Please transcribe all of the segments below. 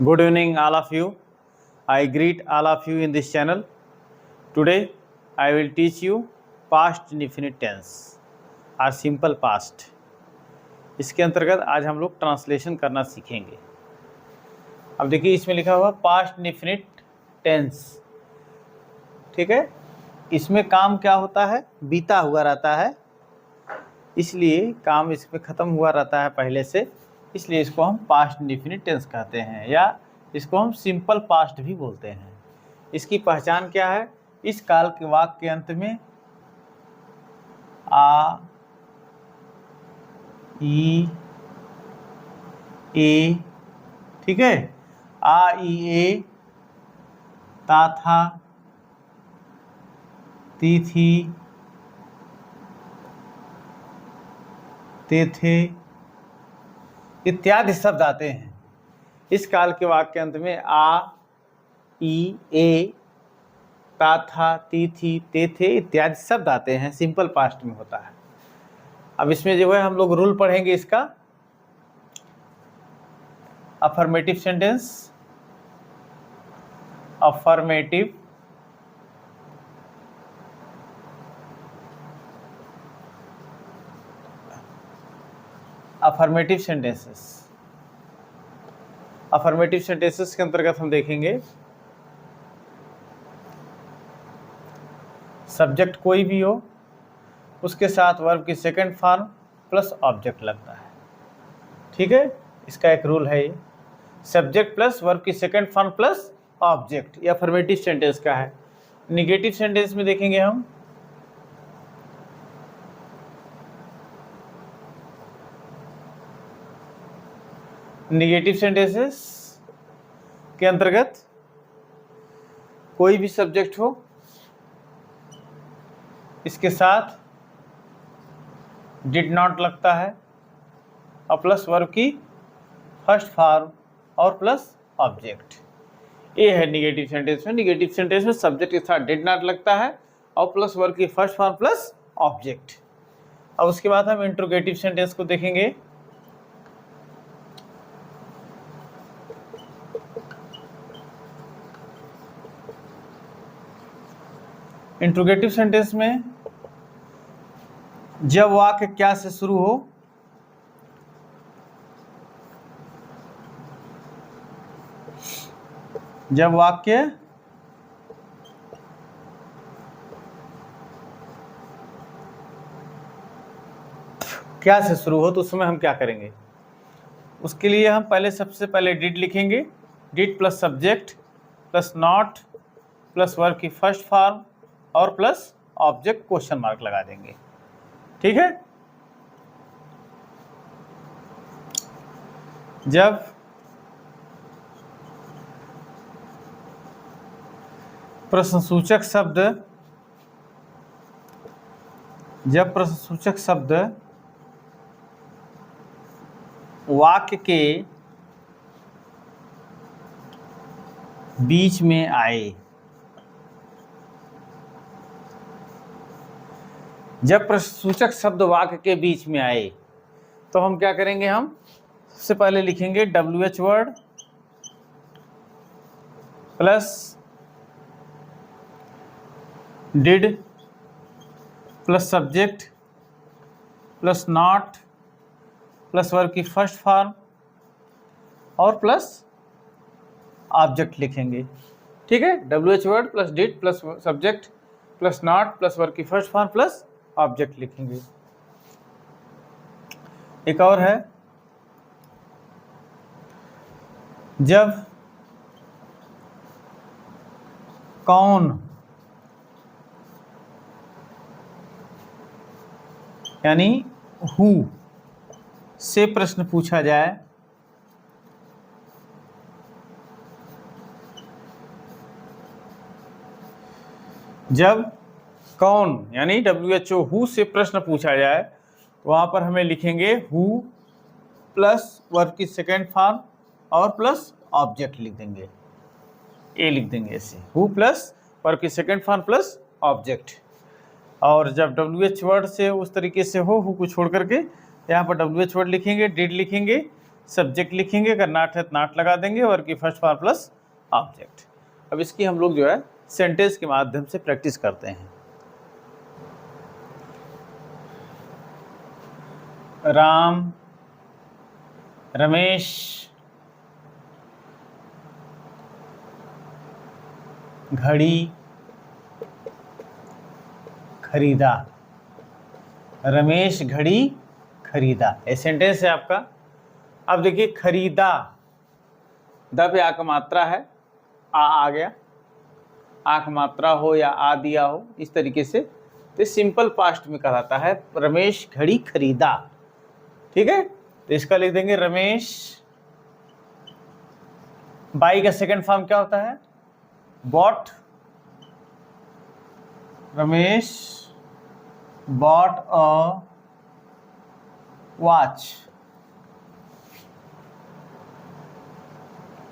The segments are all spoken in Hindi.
Good evening, all of you. I greet all of you in this channel. Today, I will teach you past indefinite tense और simple past. इसके अंतर्गत आज हम लोग ट्रांसलेशन करना सीखेंगे. अब देखिए इसमें लिखा हुआ पास्ट इंडेफिनिट टेंस. ठीक है, इसमें काम क्या होता है? बीता हुआ रहता है, इसलिए काम इसमें ख़त्म हुआ रहता है पहले से, इसलिए इसको हम पास्ट इंडेफिनिट टेंस कहते हैं या इसको हम सिंपल पास्ट भी बोलते हैं. इसकी पहचान क्या है? इस काल के वाक्य के अंत में आ, ई, ए, ठीक है, आ, ई, ए, ता, था, ती, थी, ते, थे इत्यादि शब्द आते हैं. इस काल के वाक्य के अंत में आ, ई, ए, ता, था, ती, थी, ते, थे इत्यादि शब्द आते हैं. सिंपल पास्ट में होता है. अब इसमें जो है हम लोग रूल पढ़ेंगे इसका. Affirmative sentence, affirmative affirmative sentences. Affirmative sentences के अंतर्गत हम देखेंगे सब्जेक्ट कोई भी हो, उसके साथ वर्ब की सेकंड फॉर्म प्लस ऑब्जेक्ट लगता है. ठीक है, इसका एक रूल है ये. सब्जेक्ट प्लस वर्ब की सेकंड फॉर्म प्लस ऑब्जेक्ट, ये अफर्मेटिव सेंटेंस का है. निगेटिव सेंटेंस में देखेंगे हम निगेटिव सेंटेंसेस के अंतर्गत कोई भी सब्जेक्ट हो, इसके साथ डिड नॉट लगता है और प्लस वर्ब की फर्स्ट फॉर्म और प्लस ऑब्जेक्ट. ये है निगेटिव सेंटेंस में. निगेटिव सेंटेंस में सब्जेक्ट के साथ डिड नॉट लगता है और प्लस वर्ब की फर्स्ट फॉर्म प्लस ऑब्जेक्ट. अब उसके बाद हम इंट्रोगेटिव सेंटेंस को देखेंगे. इंट्रोगेटिव सेंटेंस में जब वाक्य क्या से शुरू हो, जब वाक्य क्या से शुरू हो तो उस समय हम क्या करेंगे? उसके लिए हम सबसे पहले डिड लिखेंगे. Did plus subject plus not plus verb की फर्स्ट फॉर्म और प्लस ऑब्जेक्ट क्वेश्चन मार्क लगा देंगे. ठीक है, जब प्रश्नसूचक शब्द वाक्य के बीच में आए, जब प्रश्नसूचक शब्द वाक्य के बीच में आए तो हम क्या करेंगे? हम सबसे पहले लिखेंगे WH word plus did plus subject plus not plus verb की फर्स्ट फॉर्म और प्लस ऑब्जेक्ट लिखेंगे. ठीक है, WH word plus did plus subject plus not plus verb की फर्स्ट फॉर्म प्लस ऑब्जेक्ट लिखेंगे. एक और है, जब कौन यानी हु से प्रश्न पूछा जाए, जब कौन यानी WHO हु से प्रश्न पूछा जाए तो वहाँ पर हमें लिखेंगे हु प्लस वर्ब की सेकेंड फॉर्म और प्लस ऑब्जेक्ट लिख देंगे. ए लिख देंगे ऐसे, हु प्लस वर्ब की सेकेंड फॉर्म प्लस ऑब्जेक्ट. और जब WH वर्ड से उस तरीके से हो, हु को छोड़ करके यहाँ पर WH वर्ड लिखेंगे, डिड लिखेंगे सब्जेक्ट लिखेंगे, अगर नॉट है तो नॉट लगा देंगे, वर्ब की फर्स्ट फॉर्म प्लस ऑब्जेक्ट। अब इसकी हम लोग जो है सेंटेंस के माध्यम से प्रैक्टिस करते हैं। राम, रमेश घड़ी खरीदा। रमेश घड़ी खरीदा, ये सेंटेंस है आपका। अब देखिए खरीदा, द पे आ का मात्रा है, आ गया, आ का मात्रा हो या आ दिया हो, इस तरीके से तो सिंपल पास्ट में कहलाता है रमेश घड़ी खरीदा। ठीक है, तो इसका लिख देंगे रमेश। बाई का सेकंड फॉर्म क्या होता है? Bought. Ramesh bought a watch.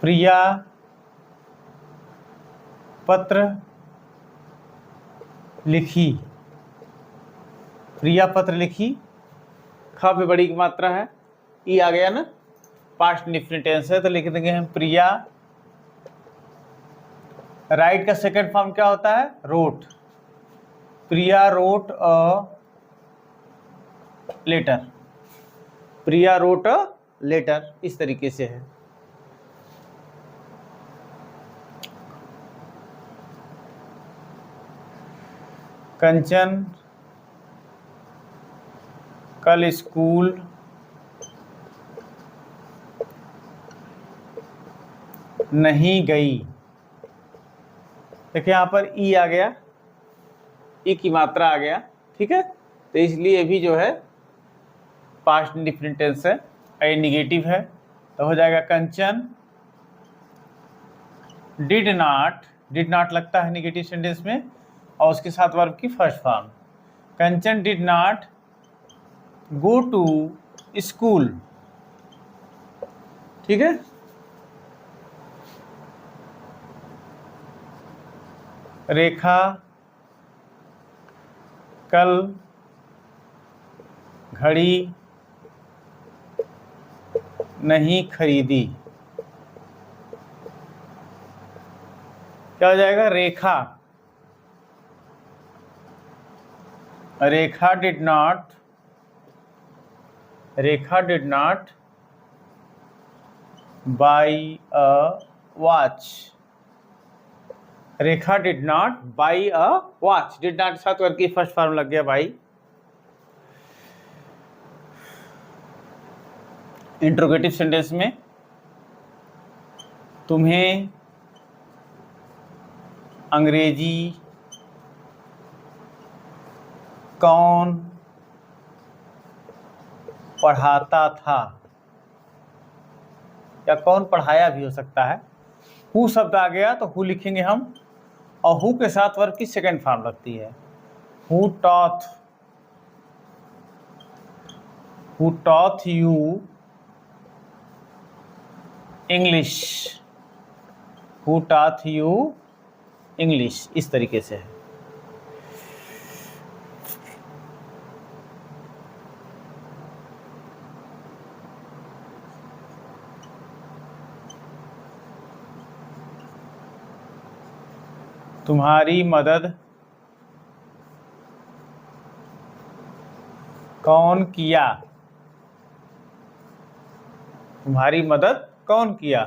Priya पत्र लिखी। प्रिया पत्र लिखी, ख पे बड़ी की मात्रा है, ई आ गया ना, पास्ट इंडेफिनिट टेंस है, तो लिख देंगे हम प्रिया। राइट का सेकंड फॉर्म क्या होता है? Wrote. Priya wrote a letter. Priya wrote a letter, इस तरीके से है। कंचन कल स्कूल नहीं गई। देखिए यहाँ पर ई आ गया, ई की मात्रा आ गया। ठीक है, तो इसलिए भी जो है पास्ट इंडेफिनिट टेंस है, ये निगेटिव है, तो हो जाएगा कंचन डिड नॉट लगता है निगेटिव सेंटेंस में, और उसके साथ वर्ब की first form. Kanchan did not go to school. ठीक है, रेखा कल घड़ी नहीं खरीदी। क्या हो जाएगा? Rekha did not buy a watch. Rekha did not buy a watch. Did not साथ वर्ग की फर्स्ट फॉर्म लग गया बाई। इंट्रोगेटिव सेंटेंस में तुम्हें अंग्रेजी कौन पढ़ाता था, या कौन पढ़ाया भी हो सकता है। हु शब्द आ गया तो हु लिखेंगे हम, और हु के साथ वर्ब की सेकंड फॉर्म लगती है। Who taught you English. Who taught you English, इस तरीके से है। तुम्हारी मदद कौन किया। तुम्हारी मदद कौन किया,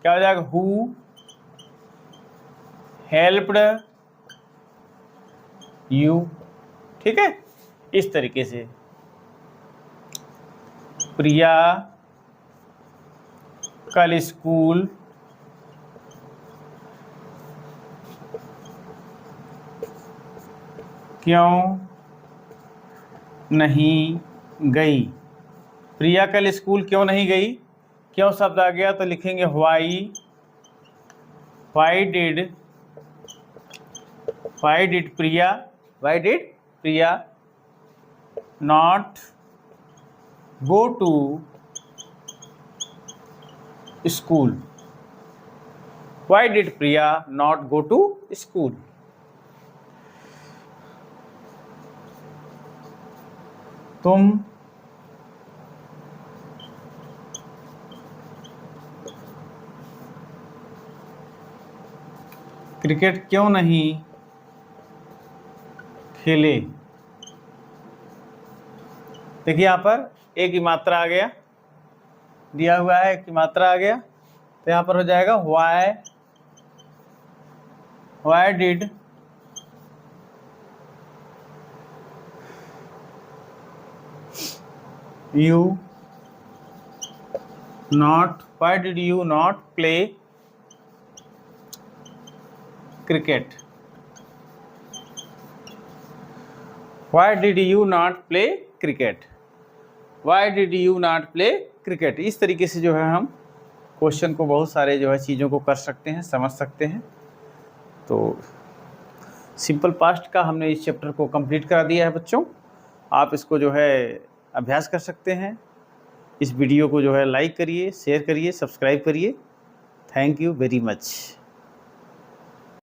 क्या हो जाएगा? Who helped you. ठीक है, इस तरीके से। प्रिया कल स्कूल क्यों नहीं गई। प्रिया कल स्कूल क्यों नहीं गई, क्यों शब्द आ गया तो लिखेंगे why did Priya not go to school. Why did Priya not go to school. तुम क्रिकेट क्यों नहीं खेले। देखिए यहाँ पर एक ही मात्रा आ गया, दिया हुआ है एक ही मात्रा आ गया, तो यहाँ पर हो जाएगा why did you not why did you not play cricket? Why did you not play cricket? Why did you not play cricket? इस तरीके से जो है हम क्वेश्चन को बहुत सारे जो है चीज़ों को कर सकते हैं, समझ सकते हैं। तो सिंपल पास्ट का हमने इस चैप्टर को कंप्लीट करा दिया है बच्चों। आप इसको जो है अभ्यास कर सकते हैं। इस वीडियो को जो है लाइक करिए, शेयर करिए, सब्सक्राइब करिए। Thank you very much.